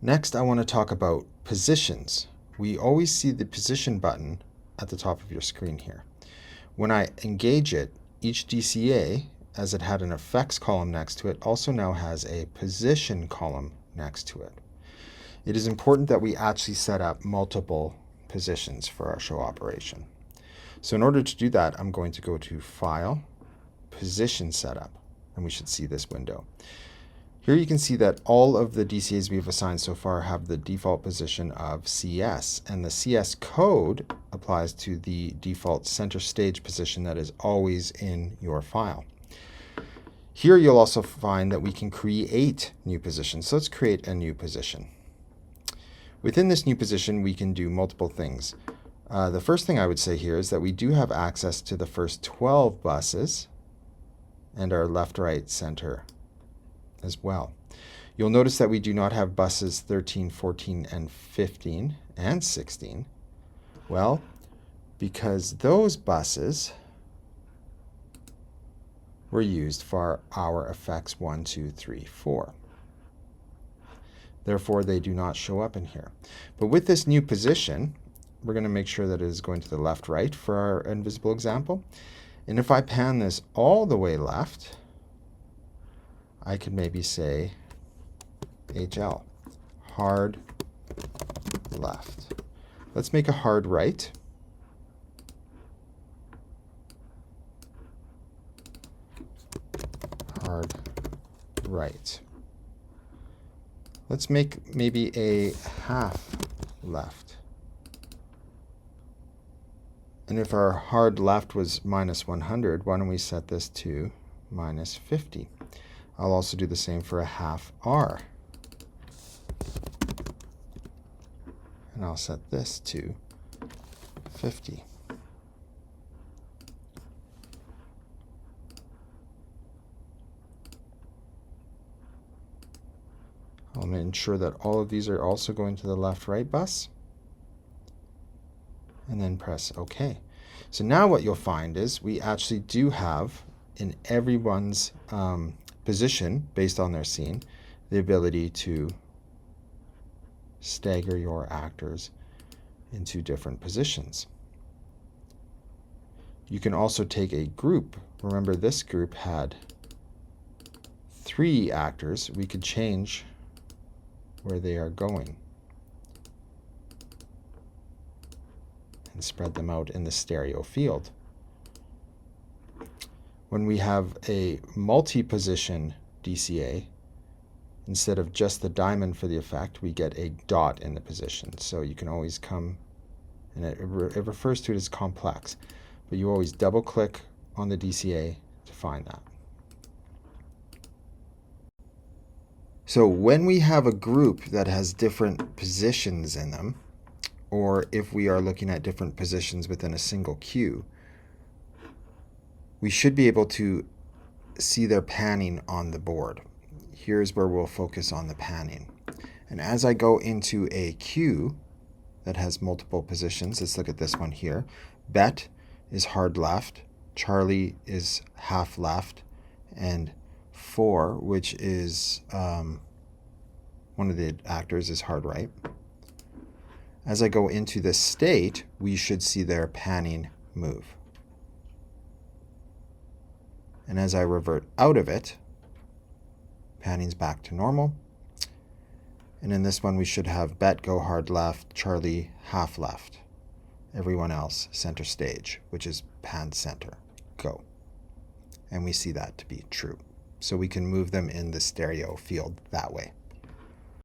Next, I want to talk about positions. We always see the position button at the top of your screen here. When I engage it, each DCA, as it had an effects column next to it, also now has a position column next to it. It is important that we actually set up multiple positions for our show operation. So in order to do that, I'm going to go to File, Position Setup, and we should see this window. Here you can see that all of the DCAs we've assigned so far have the default position of CS, and the CS code applies to the default center stage position that is always in your file. Here you'll also find that we can create new positions. So let's create a new position. Within this new position, we can do multiple things. The first thing I would say here is that we do have access to the first 12 buses and our left, right, center as well. You'll notice that we do not have buses 13, 14, and 15, and 16. Well, because those buses were used for our effects 1, 2, 3, 4. Therefore, they do not show up in here. But with this new position, we're going to make sure that it is going to the left, right for our invisible example. And if I pan this all the way left, I could maybe say HL, hard left. Let's make a hard right. Hard right. Let's make maybe a half left. And if our hard left was minus 100, why don't we set this to minus 50? I'll also do the same for a half R. And I'll set this to 50. I'll ensure that all of these are also going to the left-right bus. And then press OK. So now what you'll find is we actually do have in everyone's position based on their scene the ability to stagger your actors into different positions. You can also take a group. Remember, this group had 3 actors. We could change where they are going and spread them out in the stereo field. When we have a multi-position DCA, instead of just the diamond for the effect, we get a dot in the position. So you can always come, and it refers to it as complex, but you always double-click on the DCA to find that. So when we have a group that has different positions in them, or if we are looking at different positions within a single queue, we should be able to see their panning on the board. Here's where we'll focus on the panning. And as I go into a queue that has multiple positions, let's look at this one here. Bet is hard left, Charlie is half left, and 4, which is one of the actors, is hard right. As I go into this state, we should see their panning move. And as I revert out of it, panning's back to normal. And in this one, we should have Bet go hard left, Charlie half left. Everyone else center stage, which is pan center, go. And we see that to be true. So we can move them in the stereo field that way.